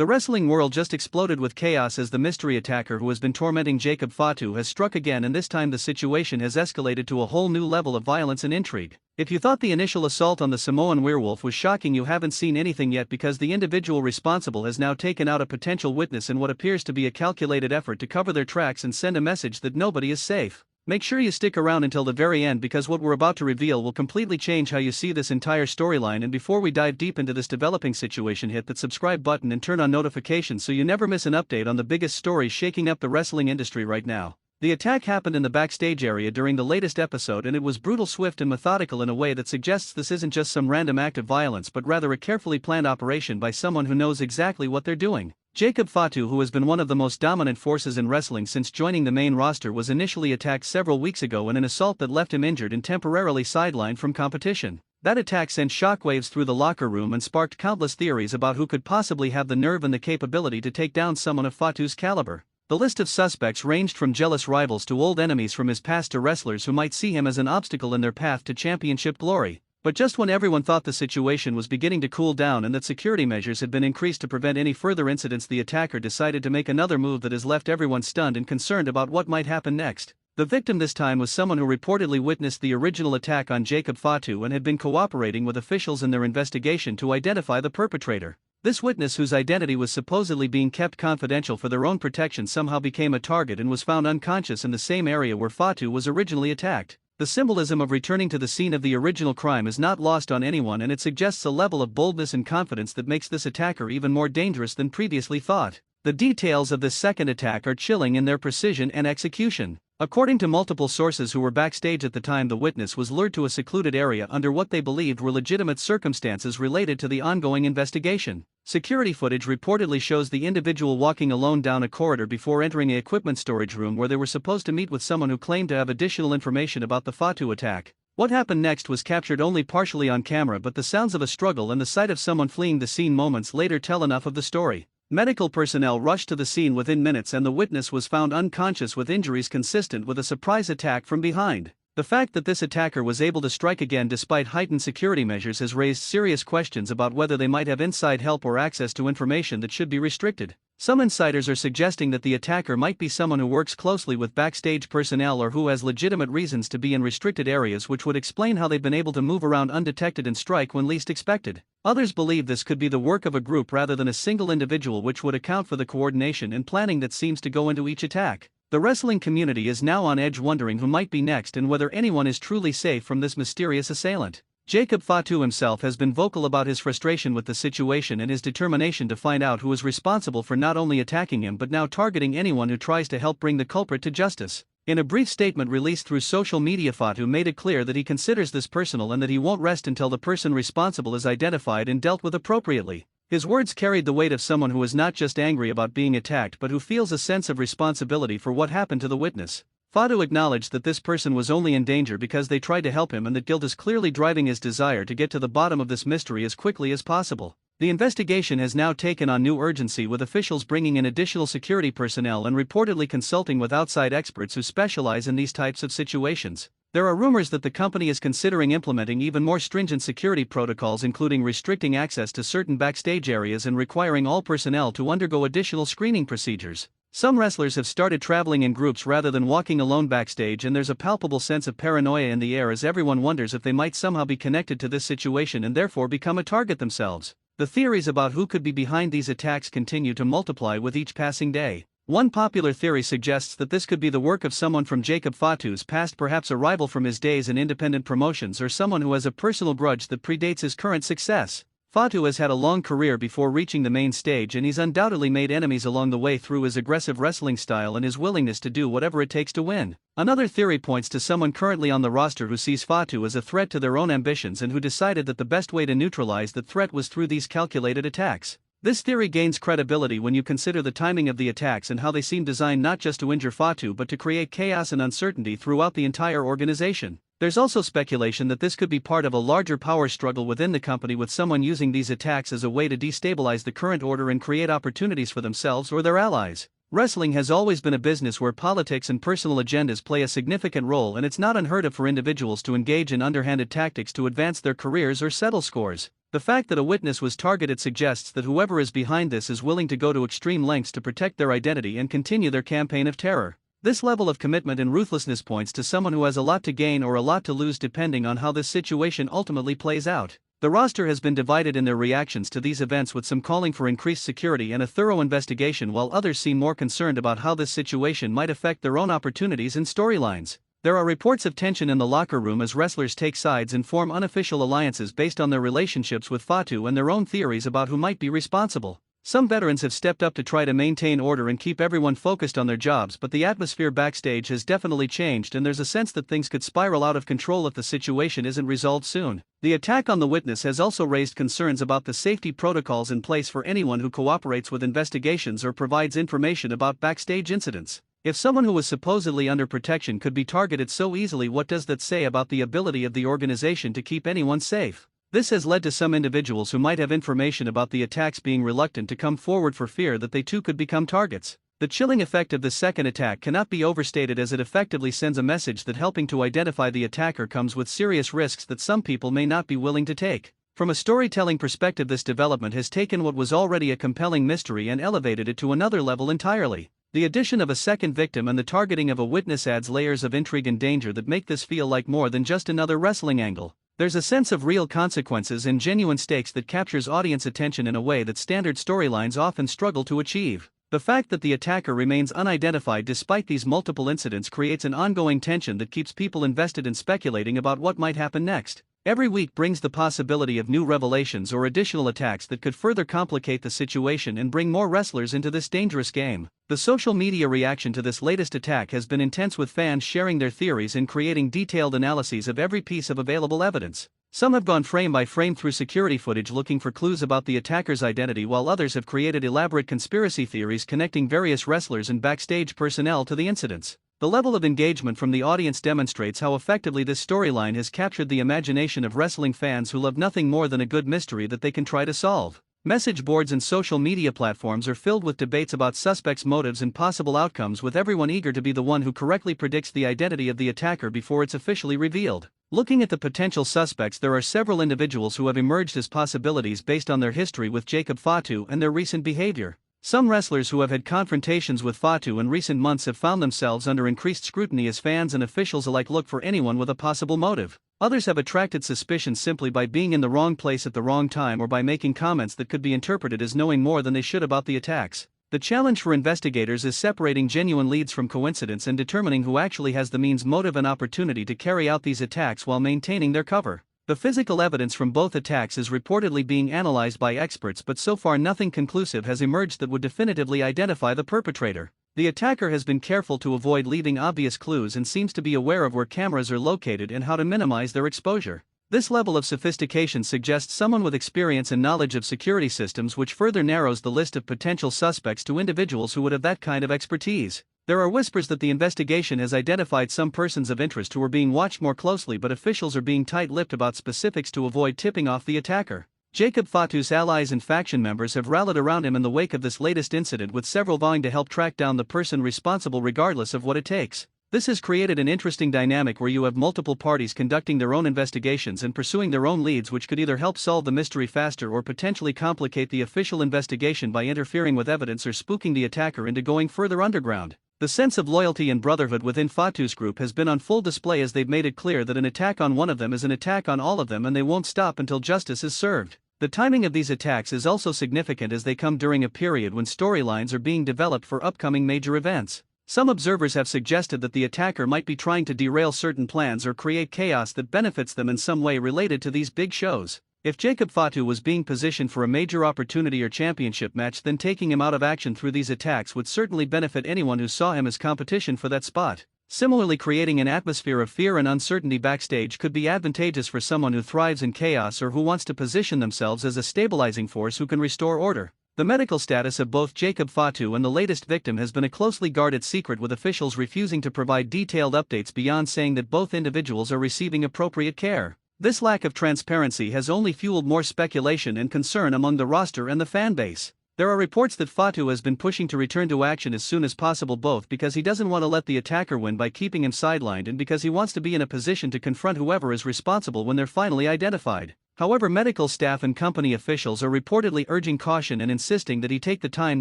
The wrestling world just exploded with chaos as the mystery attacker who has been tormenting Jacob Fatu has struck again, and this time the situation has escalated to a whole new level of violence and intrigue. If you thought the initial assault on the Samoan werewolf was shocking, you haven't seen anything yet, because the individual responsible has now taken out a potential witness in what appears to be a calculated effort to cover their tracks and send a message that nobody is safe. Make sure you stick around until the very end, because what we're about to reveal will completely change how you see this entire storyline. And before we dive deep into this developing situation, hit that subscribe button and turn on notifications so you never miss an update on the biggest stories shaking up the wrestling industry right now. The attack happened in the backstage area during the latest episode, and it was brutal, swift, and methodical in a way that suggests this isn't just some random act of violence but rather a carefully planned operation by someone who knows exactly what they're doing. Jacob Fatu, who has been one of the most dominant forces in wrestling since joining the main roster, was initially attacked several weeks ago in an assault that left him injured and temporarily sidelined from competition. That attack sent shockwaves through the locker room and sparked countless theories about who could possibly have the nerve and the capability to take down someone of Fatu's caliber. The list of suspects ranged from jealous rivals to old enemies from his past to wrestlers who might see him as an obstacle in their path to championship glory. But just when everyone thought the situation was beginning to cool down and that security measures had been increased to prevent any further incidents, the attacker decided to make another move that has left everyone stunned and concerned about what might happen next. The victim this time was someone who reportedly witnessed the original attack on Jacob Fatu and had been cooperating with officials in their investigation to identify the perpetrator. This witness, whose identity was supposedly being kept confidential for their own protection, somehow became a target and was found unconscious in the same area where Fatu was originally attacked. The symbolism of returning to the scene of the original crime is not lost on anyone, and it suggests a level of boldness and confidence that makes this attacker even more dangerous than previously thought. The details of this second attack are chilling in their precision and execution. According to multiple sources who were backstage at the time, the witness was lured to a secluded area under what they believed were legitimate circumstances related to the ongoing investigation. Security footage reportedly shows the individual walking alone down a corridor before entering an equipment storage room where they were supposed to meet with someone who claimed to have additional information about the Fatu attack. What happened next was captured only partially on camera, but the sounds of a struggle and the sight of someone fleeing the scene moments later tell enough of the story. Medical personnel rushed to the scene within minutes, and the witness was found unconscious with injuries consistent with a surprise attack from behind. The fact that this attacker was able to strike again despite heightened security measures has raised serious questions about whether they might have inside help or access to information that should be restricted. Some insiders are suggesting that the attacker might be someone who works closely with backstage personnel or who has legitimate reasons to be in restricted areas, which would explain how they've been able to move around undetected and strike when least expected. Others believe this could be the work of a group rather than a single individual, which would account for the coordination and planning that seems to go into each attack. The wrestling community is now on edge, wondering who might be next and whether anyone is truly safe from this mysterious assailant. Jacob Fatu himself has been vocal about his frustration with the situation and his determination to find out who is responsible for not only attacking him but now targeting anyone who tries to help bring the culprit to justice. In a brief statement released through social media, Fatu made it clear that he considers this personal and that he won't rest until the person responsible is identified and dealt with appropriately. His words carried the weight of someone who is not just angry about being attacked but who feels a sense of responsibility for what happened to the witness. Fatu acknowledged that this person was only in danger because they tried to help him, and that guilt is clearly driving his desire to get to the bottom of this mystery as quickly as possible. The investigation has now taken on new urgency, with officials bringing in additional security personnel and reportedly consulting with outside experts who specialize in these types of situations. There are rumors that the company is considering implementing even more stringent security protocols, including restricting access to certain backstage areas and requiring all personnel to undergo additional screening procedures. Some wrestlers have started traveling in groups rather than walking alone backstage, and there's a palpable sense of paranoia in the air as everyone wonders if they might somehow be connected to this situation and therefore become a target themselves. The theories about who could be behind these attacks continue to multiply with each passing day. One popular theory suggests that this could be the work of someone from Jacob Fatu's past, perhaps a rival from his days in independent promotions or someone who has a personal grudge that predates his current success. Fatu has had a long career before reaching the main stage, and he's undoubtedly made enemies along the way through his aggressive wrestling style and his willingness to do whatever it takes to win. Another theory points to someone currently on the roster who sees Fatu as a threat to their own ambitions and who decided that the best way to neutralize that threat was through these calculated attacks. This theory gains credibility when you consider the timing of the attacks and how they seem designed not just to injure Fatu but to create chaos and uncertainty throughout the entire organization. There's also speculation that this could be part of a larger power struggle within the company, with someone using these attacks as a way to destabilize the current order and create opportunities for themselves or their allies. Wrestling has always been a business where politics and personal agendas play a significant role, and it's not unheard of for individuals to engage in underhanded tactics to advance their careers or settle scores. The fact that a witness was targeted suggests that whoever is behind this is willing to go to extreme lengths to protect their identity and continue their campaign of terror. This level of commitment and ruthlessness points to someone who has a lot to gain or a lot to lose depending on how this situation ultimately plays out. The roster has been divided in their reactions to these events, with some calling for increased security and a thorough investigation, while others seem more concerned about how this situation might affect their own opportunities and storylines. There are reports of tension in the locker room as wrestlers take sides and form unofficial alliances based on their relationships with Fatu and their own theories about who might be responsible. Some veterans have stepped up to try to maintain order and keep everyone focused on their jobs, but the atmosphere backstage has definitely changed, and there's a sense that things could spiral out of control if the situation isn't resolved soon. The attack on the witness has also raised concerns about the safety protocols in place for anyone who cooperates with investigations or provides information about backstage incidents. If someone who was supposedly under protection could be targeted so easily, what does that say about the ability of the organization to keep anyone safe? This has led to some individuals who might have information about the attacks being reluctant to come forward for fear that they too could become targets. The chilling effect of this second attack cannot be overstated, as it effectively sends a message that helping to identify the attacker comes with serious risks that some people may not be willing to take. From a storytelling perspective, this development has taken what was already a compelling mystery and elevated it to another level entirely. The addition of a second victim and the targeting of a witness adds layers of intrigue and danger that make this feel like more than just another wrestling angle. There's a sense of real consequences and genuine stakes that captures audience attention in a way that standard storylines often struggle to achieve. The fact that the attacker remains unidentified despite these multiple incidents creates an ongoing tension that keeps people invested in speculating about what might happen next. Every week brings the possibility of new revelations or additional attacks that could further complicate the situation and bring more wrestlers into this dangerous game. The social media reaction to this latest attack has been intense, with fans sharing their theories and creating detailed analyses of every piece of available evidence. Some have gone frame by frame through security footage looking for clues about the attacker's identity, while others have created elaborate conspiracy theories connecting various wrestlers and backstage personnel to the incidents. The level of engagement from the audience demonstrates how effectively this storyline has captured the imagination of wrestling fans who love nothing more than a good mystery that they can try to solve. Message boards and social media platforms are filled with debates about suspects' motives and possible outcomes, with everyone eager to be the one who correctly predicts the identity of the attacker before it's officially revealed. Looking at the potential suspects, there are several individuals who have emerged as possibilities based on their history with Jacob Fatu and their recent behavior. Some wrestlers who have had confrontations with Fatu in recent months have found themselves under increased scrutiny as fans and officials alike look for anyone with a possible motive. Others have attracted suspicion simply by being in the wrong place at the wrong time or by making comments that could be interpreted as knowing more than they should about the attacks. The challenge for investigators is separating genuine leads from coincidence and determining who actually has the means, motive, and opportunity to carry out these attacks while maintaining their cover. The physical evidence from both attacks is reportedly being analyzed by experts, but so far nothing conclusive has emerged that would definitively identify the perpetrator. The attacker has been careful to avoid leaving obvious clues and seems to be aware of where cameras are located and how to minimize their exposure. This level of sophistication suggests someone with experience and knowledge of security systems, which further narrows the list of potential suspects to individuals who would have that kind of expertise. There are whispers that the investigation has identified some persons of interest who are being watched more closely, but officials are being tight-lipped about specifics to avoid tipping off the attacker. Jacob Fatu's allies and faction members have rallied around him in the wake of this latest incident, with several vowing to help track down the person responsible regardless of what it takes. This has created an interesting dynamic where you have multiple parties conducting their own investigations and pursuing their own leads, which could either help solve the mystery faster or potentially complicate the official investigation by interfering with evidence or spooking the attacker into going further underground. The sense of loyalty and brotherhood within Fatu's group has been on full display, as they've made it clear that an attack on one of them is an attack on all of them, and they won't stop until justice is served. The timing of these attacks is also significant, as they come during a period when storylines are being developed for upcoming major events. Some observers have suggested that the attacker might be trying to derail certain plans or create chaos that benefits them in some way related to these big shows. If Jacob Fatu was being positioned for a major opportunity or championship match, then taking him out of action through these attacks would certainly benefit anyone who saw him as competition for that spot. Similarly, creating an atmosphere of fear and uncertainty backstage could be advantageous for someone who thrives in chaos or who wants to position themselves as a stabilizing force who can restore order. The medical status of both Jacob Fatu and the latest victim has been a closely guarded secret, with officials refusing to provide detailed updates beyond saying that both individuals are receiving appropriate care. This lack of transparency has only fueled more speculation and concern among the roster and the fan base. There are reports that Fatu has been pushing to return to action as soon as possible, both because he doesn't want to let the attacker win by keeping him sidelined and because he wants to be in a position to confront whoever is responsible when they're finally identified. However, medical staff and company officials are reportedly urging caution and insisting that he take the time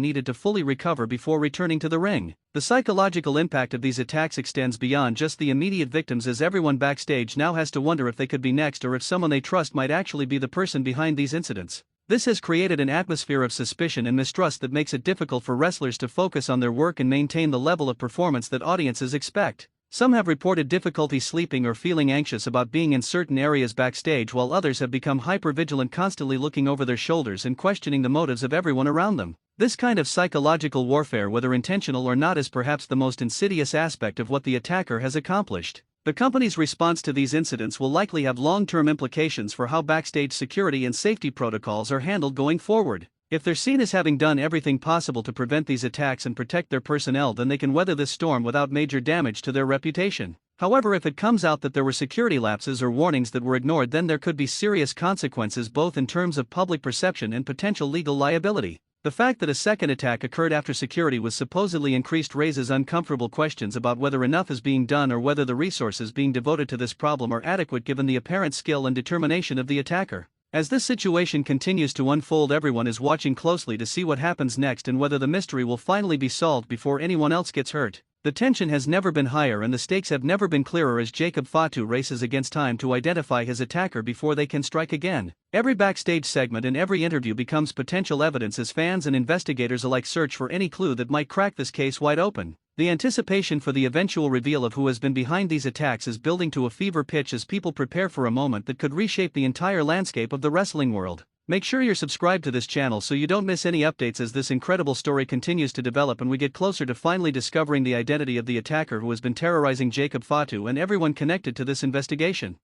needed to fully recover before returning to the ring. The psychological impact of these attacks extends beyond just the immediate victims, as everyone backstage now has to wonder if they could be next or if someone they trust might actually be the person behind these incidents. This has created an atmosphere of suspicion and mistrust that makes it difficult for wrestlers to focus on their work and maintain the level of performance that audiences expect. Some have reported difficulty sleeping or feeling anxious about being in certain areas backstage, while others have become hypervigilant, constantly looking over their shoulders and questioning the motives of everyone around them. This kind of psychological warfare, whether intentional or not, is perhaps the most insidious aspect of what the attacker has accomplished. The company's response to these incidents will likely have long-term implications for how backstage security and safety protocols are handled going forward. If they're seen as having done everything possible to prevent these attacks and protect their personnel, then they can weather this storm without major damage to their reputation. However, if it comes out that there were security lapses or warnings that were ignored, then there could be serious consequences, both in terms of public perception and potential legal liability. The fact that a second attack occurred after security was supposedly increased raises uncomfortable questions about whether enough is being done or whether the resources being devoted to this problem are adequate given the apparent skill and determination of the attacker. As this situation continues to unfold, everyone is watching closely to see what happens next and whether the mystery will finally be solved before anyone else gets hurt. The tension has never been higher and the stakes have never been clearer as Jacob Fatu races against time to identify his attacker before they can strike again. Every backstage segment and every interview becomes potential evidence as fans and investigators alike search for any clue that might crack this case wide open. The anticipation for the eventual reveal of who has been behind these attacks is building to a fever pitch as people prepare for a moment that could reshape the entire landscape of the wrestling world. Make sure you're subscribed to this channel so you don't miss any updates as this incredible story continues to develop and we get closer to finally discovering the identity of the attacker who has been terrorizing Jacob Fatu and everyone connected to this investigation.